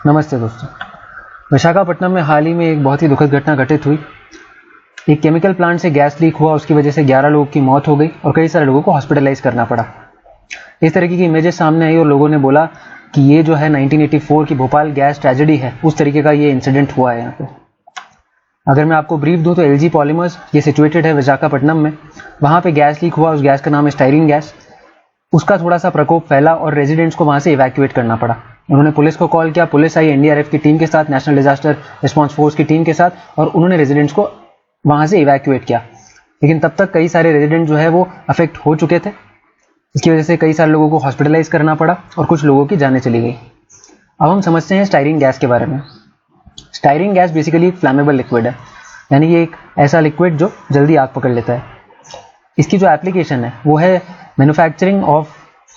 नमस्ते दोस्तों। विशाखापट्टनम में हाल ही में एक बहुत ही दुखद घटना घटित हुई। एक केमिकल प्लांट से गैस लीक हुआ, उसकी वजह से 11 लोगों की मौत हो गई और कई सारे लोगों को हॉस्पिटलाइज करना पड़ा। इस तरीके की इमेजेस सामने आई और लोगों ने बोला कि ये जो है 1984 की भोपाल गैस ट्रेजेडी है, उस तरीके का ये इंसिडेंट हुआ है यहाँ पे। अगर मैं आपको ब्रीफ दूं तो एलजी पॉलीमर्स ये सिचुएटेड है विशाखापट्टनम में। वहाँ पे गैस लीक हुआ, उस गैस का नाम है स्टाइरिन गैस। उसका थोड़ा सा प्रकोप फैला और रेजिडेंट्स को वहाँ से इवैक्यूएट करना पड़ा। उन्होंने पुलिस को कॉल किया, पुलिस आई एनडीआरएफ की टीम के साथ, नेशनल डिजास्टर रिस्पांस फोर्स की टीम के साथ, और उन्होंने रेजिडेंट्स को वहाँ से इवैक्यूएट किया। लेकिन तब तक कई सारे रेजिडेंट जो है वो अफेक्ट हो चुके थे। इसकी वजह से कई सारे लोगों को हॉस्पिटलाइज करना पड़ा और कुछ लोगों की जानें चली गई। अब हम समझते हैं स्टाइरिन गैस के बारे में। स्टाइरिन गैस बेसिकली एक फ्लैमेबल लिक्विड है, यानी ये एक ऐसा लिक्विड जो जल्दी आग पकड़ लेता है। इसकी जो एप्लीकेशन है वो है manufacturing of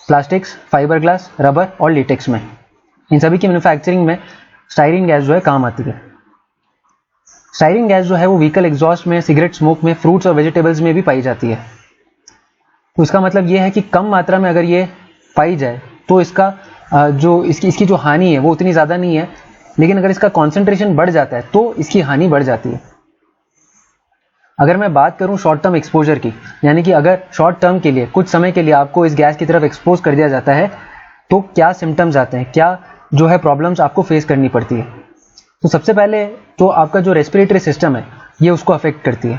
plastics, fibre glass, rubber और लेटेक्स में। इन सभी की मैन्युफैक्चरिंग में स्टाइरिन गैस जो है काम आती है। स्टाइरिन गैस जो है वो व्हीकल एग्जॉस्ट में, सिगरेट स्मोक में, फ्रूट्स और वेजिटेबल्स में भी पाई जाती है। तो इसका मतलब ये है कि कम मात्रा में अगर ये पाई जाए तो इसका इसकी जो हानि है वो उतनी ज़्यादा नहीं है, लेकिन अगर इसका कॉन्सेंट्रेशन बढ़ जाता है तो इसकी हानि बढ़ जाती है। अगर मैं बात करूं शॉर्ट टर्म एक्सपोजर की, यानी कि अगर शॉर्ट टर्म के लिए, कुछ समय के लिए आपको इस गैस की तरफ एक्सपोज कर दिया जाता है तो क्या सिम्टम्स आते हैं, क्या जो है प्रॉब्लम्स आपको फेस करनी पड़ती है। तो सबसे पहले तो आपका जो रेस्पिरेटरी सिस्टम है ये उसको अफेक्ट करती है।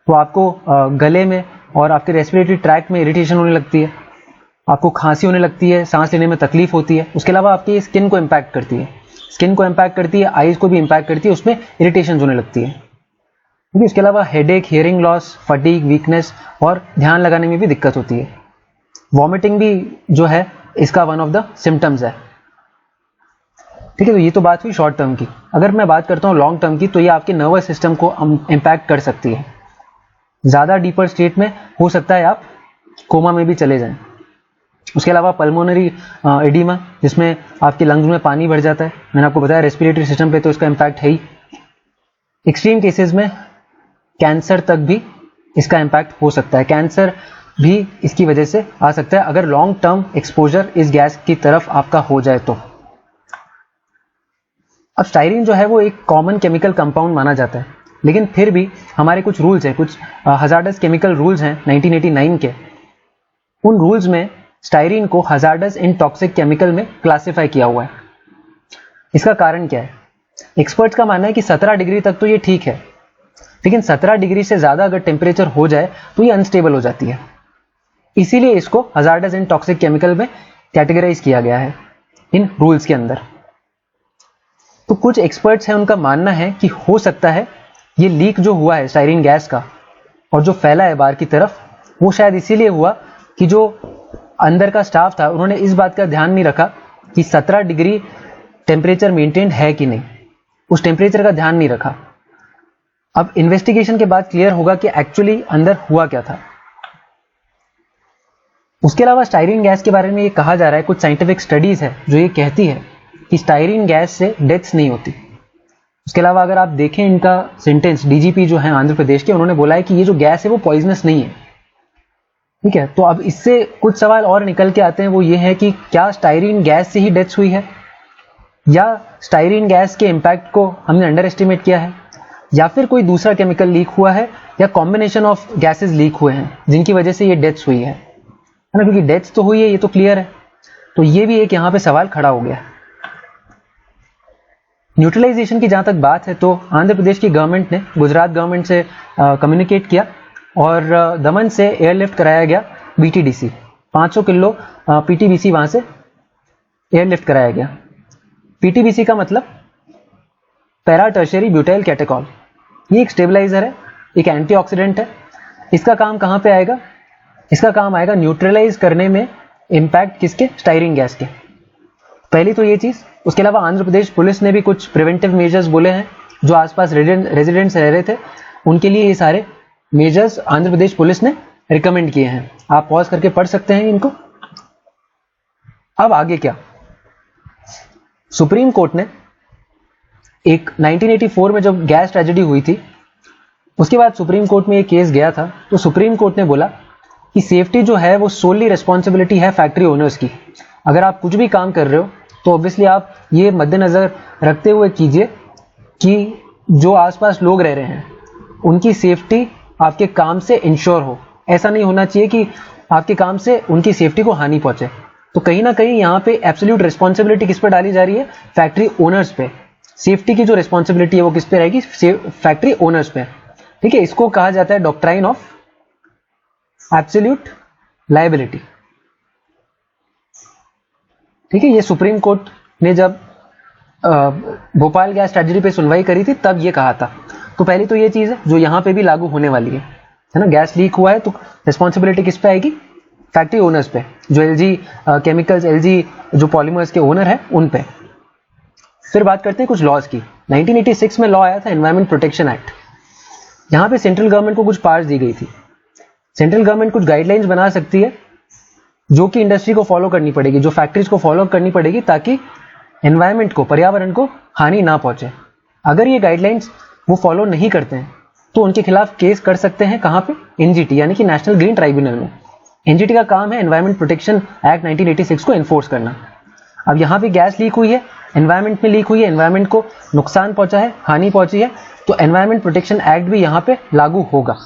तो आपको गले में और आपके रेस्पिरेटरी ट्रैक्ट में इरिटेशन होने लगती है, आपको खांसी होने लगती है, सांस लेने में तकलीफ होती है। उसके अलावा आपकी स्किन को इम्पैक्ट करती है, आईज को भी इम्पैक्ट करती है, उसमें इरिटेशन होने लगती है। क्योंकि इसके अलावा headache, hearing loss, fatigue, weakness और ध्यान लगाने में भी दिक्कत होती है। वॉमिटिंग भी जो है इसका वन ऑफ द सिम्टम्स है। ठीक है, तो ये तो बात हुई शॉर्ट टर्म की। अगर मैं बात करता हूँ लॉन्ग टर्म की, तो ये आपके नर्वस सिस्टम को इम्पैक्ट कर सकती है। ज़्यादा डीपर स्टेट में हो सकता है आप कोमा में भी चले जाएं। उसके अलावा पल्मोनरी एडिमा, जिसमें आपके लंग्स में पानी भर जाता है। मैंने आपको बताया रेस्पिरेटरी सिस्टम पे तो इसका इम्पैक्ट है ही। एक्सट्रीम केसेस में कैंसर तक भी इसका इम्पैक्ट हो सकता है। कैंसर भी इसकी वजह से आ सकता है अगर लॉन्ग टर्म एक्सपोजर इस गैस की तरफ आपका हो जाए तो। अब स्टाइरिन जो है वो एक कॉमन केमिकल कंपाउंड माना जाता है, लेकिन फिर भी हमारे कुछ रूल्स हैं, कुछ हजार्डस केमिकल रूल्स हैं 1989 के। उन रूल्स में स्टाइरिन को हजार्डस इन टॉक्सिक केमिकल में क्लासिफाई किया हुआ है। इसका कारण क्या है? एक्सपर्ट्स का मानना है कि 17 डिग्री तक तो ये ठीक है, लेकिन 17 डिग्री से ज्यादा अगर टेम्परेचर हो जाए तो ये अनस्टेबल हो जाती है। इसीलिए इसको हजार्डस इन टॉक्सिक केमिकल में कैटेगराइज किया गया है इन रूल्स के अंदर। तो कुछ एक्सपर्ट्स हैं, उनका मानना है कि हो सकता है ये लीक जो हुआ है स्टाइरिन गैस का और जो फैला है बाहर की तरफ, वो शायद इसीलिए हुआ कि जो अंदर का स्टाफ था उन्होंने इस बात का ध्यान नहीं रखा कि 17 डिग्री टेम्परेचर मेंटेन है कि नहीं, उस टेम्परेचर का ध्यान नहीं रखा। अब इन्वेस्टिगेशन के बाद क्लियर होगा कि एक्चुअली अंदर हुआ क्या था। उसके अलावा स्टाइरिन गैस के बारे में ये कहा जा रहा है, कुछ साइंटिफिक स्टडीज है जो ये कहती है कि स्टाइरिन गैस से डेथ्स नहीं होती। उसके अलावा अगर आप देखें इनका सेंटेंस, डीजीपी जो है आंध्र प्रदेश के, उन्होंने बोला है कि ये जो गैस है वो पॉइजनस नहीं है। ठीक है, तो अब इससे कुछ सवाल और निकल के आते हैं, वो ये है कि क्या स्टाइरिन गैस से ही डेथ्स हुई है, या स्टाइरिन गैस के इम्पैक्ट को हमने अंडर एस्टिमेट किया है, या फिर कोई दूसरा केमिकल लीक हुआ है, या कॉम्बिनेशन ऑफ गैसेस लीक हुए हैं जिनकी वजह से ये डेथ्स हुई है ना। क्योंकि डेथ्स तो हुई है, ये तो क्लियर है। तो ये भी एक यहां पे सवाल खड़ा हो गया। न्यूट्रलाइजेशन की जहां तक बात है तो आंध्र प्रदेश की गवर्नमेंट ने गुजरात गवर्नमेंट से कम्युनिकेट किया और दमन से एयरलिफ्ट कराया गया बीटीडीसी। 500 किलो पीटीबीसी वहां से एयरलिफ्ट कराया गया। पीटीबीसी का मतलब पैरा टर्शियरी ब्यूटाइल कैटेकॉल। ये एक स्टेबलाइजर है, एक एंटीऑक्सीडेंट है। इसका काम कहां पे आएगा? इसका काम आएगा न्यूट्रलाइज करने में इंपैक्ट किसके? स्टाइरिन गैस के। पहली तो ये चीज। उसके अलावा आंध्र प्रदेश पुलिस ने भी कुछ प्रिवेंटिव मेजर्स बोले हैं। जो आसपास रेजिडेंट्स रह रहे थे उनके लिए ये सारे मेजर्स आंध्र प्रदेश पुलिस ने रिकमेंड किए हैं। आप पॉज करके पढ़ सकते हैं इनको। अब आगे क्या? सुप्रीम कोर्ट ने एक 1984 में जब गैस ट्रेजेडी हुई थी, उसके बाद सुप्रीम कोर्ट में एक केस गया था। तो सुप्रीम कोर्ट ने बोला कि सेफ्टी जो है वो सोली रिस्पॉन्सिबिलिटी है फैक्ट्री ओनर्स की। अगर आप कुछ भी काम कर रहे हो तो ऑब्वियसली आप ये मद्देनजर रखते हुए कीजिए कि जो आसपास लोग रह रहे हैं उनकी सेफ्टी आपके काम से इंश्योर हो। ऐसा नहीं होना चाहिए कि आपके काम से उनकी सेफ्टी को हानि पहुंचे। तो कहीं ना कहीं यहाँ पे एब्सोल्यूट रिस्पॉन्सिबिलिटी किस पर डाली जा रही है? फैक्ट्री ओनर्स पे। सेफ्टी की जो रिस्पॉन्सिबिलिटी है वो किस पे रहेगी? फैक्ट्री ओनर्स पे। ठीक है, इसको कहा जाता है डॉक्ट्राइन ऑफ एब्सोल्यूट लायबिलिटी। ठीक है, ये सुप्रीम कोर्ट ने जब भोपाल गैस ट्रेजेडी पे सुनवाई करी थी तब ये कहा था। तो पहली तो ये चीज है जो यहां पे भी लागू होने वाली है ना। गैस लीक हुआ है तो रिस्पॉन्सिबिलिटी किस पे आएगी? फैक्ट्री ओनर्स पे, जो एलजी केमिकल्स, एलजी जो पॉलीमर्स के ओनर है उन पे। फिर बात करते हैं कुछ लॉज की। 1986 में लॉ आया था एनवायरमेंट प्रोटेक्शन एक्ट। यहां पे सेंट्रल गवर्नमेंट को कुछ पावर्स दी गई थी। सेंट्रल गवर्नमेंट कुछ गाइडलाइंस बना सकती है जो कि इंडस्ट्री को फॉलो करनी पड़ेगी, जो फैक्ट्रीज को फॉलो करनी पड़ेगी, ताकि एनवायरमेंट को, पर्यावरण को हानि ना पहुंचे। अगर ये गाइडलाइंस वो फॉलो नहीं करते हैं तो उनके खिलाफ केस कर सकते हैं। कहां पे? एनजीटी यानी कि नेशनल ग्रीन ट्राइब्यूनल में। एनजीटी का काम है एनवायरमेंट प्रोटेक्शन एक्ट 1986 को एनफोर्स करना। अब यहां पे गैस लीक हुई है, एनवायरमेंट में लीक हुई है, एनवायरमेंट को नुकसान पहुंचा है, हानि पहुंची है, तो एनवायरमेंट प्रोटेक्शन एक्ट भी यहां पे लागू होगा।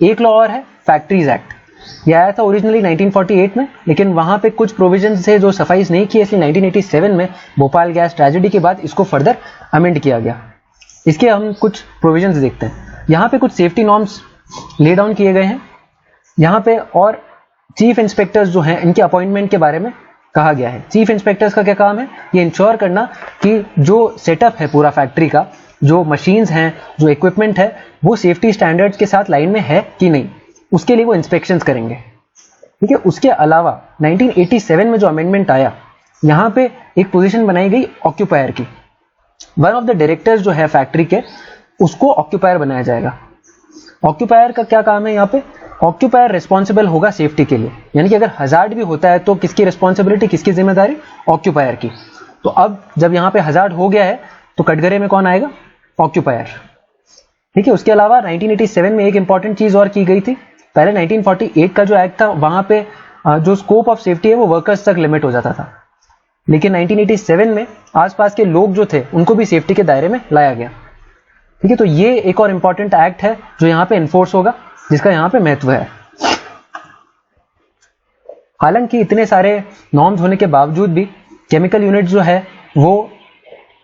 एक लॉ और है फैक्ट्रीज एक्ट। यह आया था ओरिजिनली 1948 में, लेकिन वहां पे कुछ प्रोविजंस थे जो सफाइस नहीं किए, इसलिए 1987 में भोपाल गैस ट्रेजेडी के बाद इसको फर्दर अमेंड किया गया। इसके हम कुछ प्रोविजंस देखते हैं। यहाँ पे कुछ सेफ्टी नॉर्म्स ले डाउन किए गए हैं। यहाँ पे और चीफ इंस्पेक्टर्स जो हैं इनके अपॉइंटमेंट के बारे में कहा गया है। चीफ इंस्पेक्टर्स का क्या काम है? ये इंश्योर करना कि जो सेटअप है पूरा फैक्ट्री का, जो मशीन्स हैं, जो इक्विपमेंट है, वो सेफ्टी स्टैंडर्ड्स के साथ लाइन में है कि नहीं, उसके लिए वो इंस्पेक्शंस करेंगे। ठीक है, उसके अलावा 1987 में जो अमेंडमेंट आया, यहाँ पे एक पोजीशन बनाई गई ऑक्यूपायर की। वन ऑफ द डायरेक्टर्स जो है फैक्ट्री के, उसको ऑक्यूपायर बनाया जाएगा। ऑक्यूपायर का क्या काम है? यहाँ पे ऑक्यूपायर रिस्पॉन्सिबल होगा सेफ्टी के लिए, यानी कि अगर हजार्ड भी होता है तो किसकी रिस्पॉन्सिबिलिटी, किसकी जिम्मेदारी? ऑक्यूपायर की। तो अब जब यहाँ पे हजार्ड हो गया है तो कटघरे में कौन आएगा? ऑक्यूपायर। ठीक है, उसके अलावा 1987 में एक इंपॉर्टेंट चीज और की गई थी। पहले 1948 का जो एक्ट था वहां पे जो स्कोप ऑफ सेफ्टी है वो वर्कर्स तक लिमिट हो जाता था, लेकिन 1987 में आसपास के लोग जो थे उनको भी सेफ्टी के दायरे में लाया गया। ठीक है, तो ये एक और इंपॉर्टेंट एक्ट है जो यहाँ पे एनफोर्स होगा, जिसका यहाँ पे महत्व है। हालांकि इतने सारे नॉर्म्स होने के बावजूद भी केमिकल यूनिट जो है वो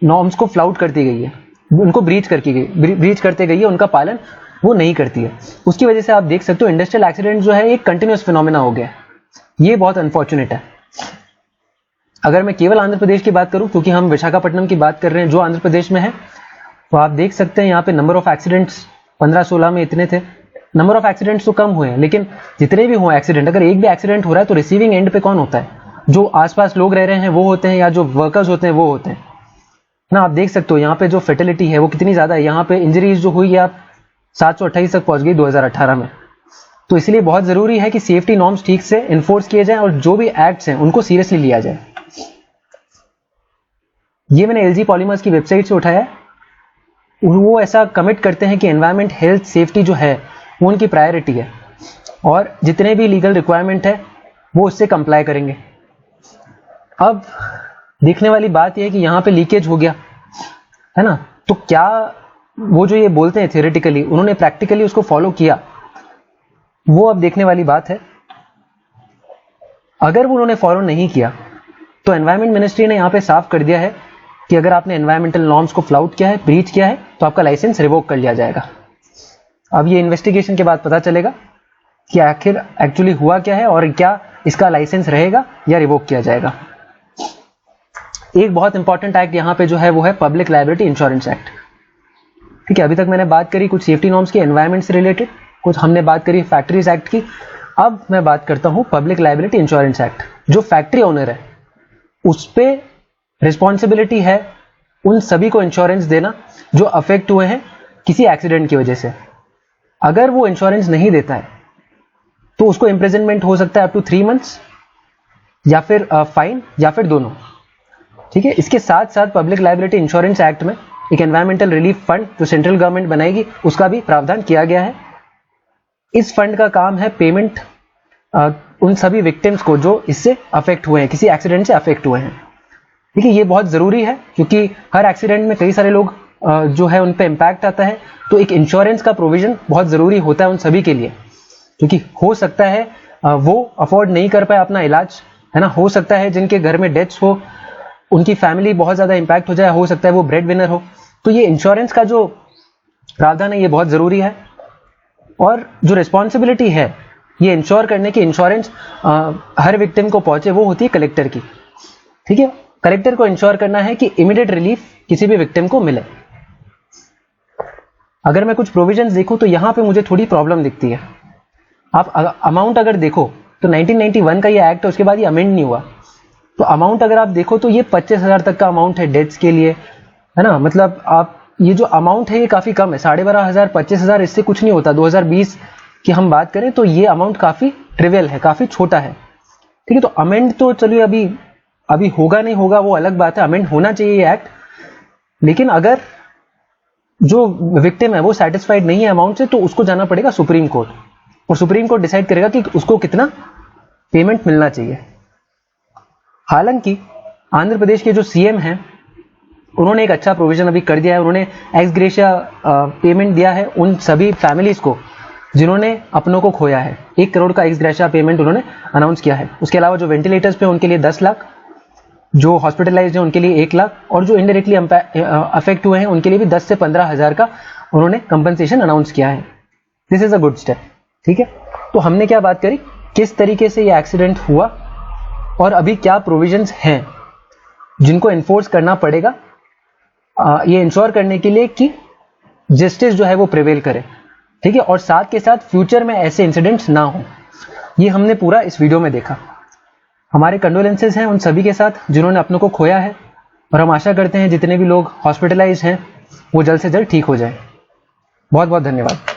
नॉर्म्स को फ्लाउट करती गई है, उनको ब्रीच करते गई है, उनका पालन वो नहीं करती है। उसकी वजह से आप देख सकते हो इंडस्ट्रियल एक्सीडेंट जो है एक कंटिन्यूअस फिनोमेना हो गया है। ये बहुत अनफॉर्चुनेट है। अगर मैं केवल आंध्र प्रदेश की बात करूं, क्योंकि हम विशाखापट्टनम की बात कर रहे हैं जो आंध्र प्रदेश में है, तो आप देख सकते हैं यहाँ पे नंबर ऑफ एक्सीडेंट्स 15-16 में इतने थे। नंबर ऑफ एक्सीडेंट्स तो कम हुए हैं, लेकिन जितने भी हुए एक्सीडेंट, अगर एक भी एक्सीडेंट हो रहा है तो रिसीविंग एंड पे कौन होता है? जो आसपास लोग रह रहे हैं वो होते हैं, या जो वर्कर्स होते हैं वो होते हैं ना। आप देख सकते हो यहाँ पे जो फेटिलिटी है वो कितनी ज्यादा है। यहाँ पे इंजरीज जो हुई है आप 728 तक पहुंच गई 2018 में। तो इसलिए बहुत जरूरी है कि सेफ्टी नॉर्म्स ठीक से इन्फोर्स किए जाएं और जो भी एक्ट्स हैं उनको सीरियसली लिया जाए। ये मैंने एलजी पॉलीमर्स की वेबसाइट से उठाया है। वो ऐसा कमिट करते हैं कि एनवायरमेंट, हेल्थ, सेफ्टी जो है वो उनकी प्रायोरिटी है और जितने भी लीगल रिक्वायरमेंट है वो उससे कंप्लाई करेंगे। अब देखने वाली बात यह है कि यहाँ पे लीकेज हो गया है ना, तो क्या वो जो ये बोलते हैं थियोरेटिकली, उन्होंने प्रैक्टिकली उसको फॉलो किया? वो अब देखने वाली बात है। अगर वो उन्होंने फॉलो नहीं किया तो एनवायरमेंट मिनिस्ट्री ने यहाँ पे साफ कर दिया है कि अगर आपने एनवायरमेंटल नॉर्म्स को फ्लाउट किया है, ब्रीच किया है, तो आपका लाइसेंस रिवोक कर लिया जाएगा। अब ये इन्वेस्टिगेशन के बाद पता चलेगा कि आखिर एक्चुअली हुआ क्या है और क्या इसका लाइसेंस रहेगा या रिवोक किया जाएगा। एक बहुत इंपॉर्टेंट एक्ट यहाँ पे जो है वो है पब्लिक लायबिलिटी इंश्योरेंस एक्ट। ठीक है, अभी तक मैंने बात करी कुछ सेफ्टी नॉर्म्स की, एनवायरमेंट से रिलेटेड, कुछ हमने बात करी फैक्ट्रीज एक्ट की। अब मैं बात करता हूं पब्लिक लायबिलिटी इंश्योरेंस एक्ट। जो फैक्ट्री ओनर है उस पे रिस्पॉन्सिबिलिटी है उन सभी को इंश्योरेंस देना जो अफेक्ट हुए हैं किसी एक्सीडेंट की वजह से। अगर वो इंश्योरेंस नहीं देता है तो उसको इंप्रिजनमेंट हो सकता है अप टू 3 months या फिर फाइन या फिर दोनों। ठीक है, इसके साथ साथ पब्लिक लायबिलिटी इंश्योरेंस एक्ट में एक एनवायरमेंटल रिलीफ फंड जो सेंट्रल गवर्नमेंट बनाएगी उसका भी प्रावधान किया गया है। इस फंड का काम है पेमेंट उन सभी विक्टिम्स को जो इससे अफेक्ट हुए हैं, किसी एक्सीडेंट से अफेक्ट हुए हैं। ठीक है, ये बहुत ज़रूरी है क्योंकि हर एक्सीडेंट में कई सारे लोग जो है उन पे इम्पैक्ट आता है, तो एक इंश्योरेंस का प्रोविजन बहुत ज़रूरी होता है उन सभी के लिए, क्योंकि हो सकता है वो अफोर्ड नहीं कर पाए अपना इलाज, है ना, हो सकता है जिनके घर में डेथ्स हो उनकी फैमिली बहुत ज़्यादा इम्पैक्ट हो जाए, हो सकता है वो ब्रेड विनर हो, तो ये इंश्योरेंस का जो प्रावधान है ये बहुत ज़रूरी है। और जो रिस्पॉन्सिबिलिटी है ये इंश्योर करने की, इंश्योरेंस हर विक्टिम को पहुंचे, वो होती है कलेक्टर की। ठीक है, कलेक्टर को इंश्योर करना है कि इमीडिएट रिलीफ किसी भी विक्टिम को मिले। अगर मैं कुछ प्रोविजंस देखूं तो यहां पे मुझे थोड़ी प्रॉब्लम दिखती है। आप अमाउंट अगर देखो तो 1991 का ये एक्ट है, उसके बाद ये अमेंड नहीं हुआ, तो अमाउंट अगर आप देखो तो ये 25,000 तक का अमाउंट है डेथ्स के लिए, है ना, मतलब आप ये जो अमाउंट है ये काफ़ी कम है, 12,500 25,000 इससे कुछ नहीं होता। 2020 की हम बात करें तो ये अमाउंट काफ़ी ट्रिवियल है, काफ़ी छोटा है। ठीक है, तो अमेंड तो चलिए अभी होगा नहीं होगा वो अलग बात है, अमेंड होना चाहिए ये एक्ट, लेकिन अगर जो विक्टिम है वो सेटिस्फाइड नहीं है अमाउंट से तो उसको जाना पड़ेगा सुप्रीम कोर्ट, और सुप्रीम कोर्ट डिसाइड करेगा कि उसको कितना पेमेंट मिलना चाहिए। हालांकि आंध्र प्रदेश के जो सीएम हैं उन्होंने एक अच्छा प्रोविजन अभी कर दिया है, उन्होंने एक्स ग्रेशिया पेमेंट दिया है उन सभी फैमिलीज को जिन्होंने अपनों को खोया है। 1 करोड़ का एक्स ग्रेशिया पेमेंट उन्होंने अनाउंस किया है। उसके अलावा जो वेंटिलेटर्स पे उनके लिए 10 लाख, जो हॉस्पिटलाइज्ड हैं उनके लिए 1 लाख, और जो इनडायरेक्टली अफेक्ट हुए हैं उनके लिए भी 10 से 15,000 का उन्होंने कंपनसेशन अनाउंस किया है। This is a good step. ठीक है, तो हमने क्या बात करी, किस तरीके से ये एक्सीडेंट हुआ और अभी क्या प्रोविजंस हैं जिनको एनफोर्स करना पड़ेगा ये इंश्योर करने के लिए कि जस्टिस जो है वो प्रिवेल करे। ठीक है, और साथ के साथ फ्यूचर में ऐसे इंसिडेंट्स ना हो, ये हमने पूरा इस वीडियो में देखा। हमारे कंडोलेंसेस हैं उन सभी के साथ जिन्होंने अपनों को खोया है, और हम आशा करते हैं जितने भी लोग हॉस्पिटलाइज हैं वो जल्द से जल्द ठीक हो जाए। बहुत बहुत धन्यवाद।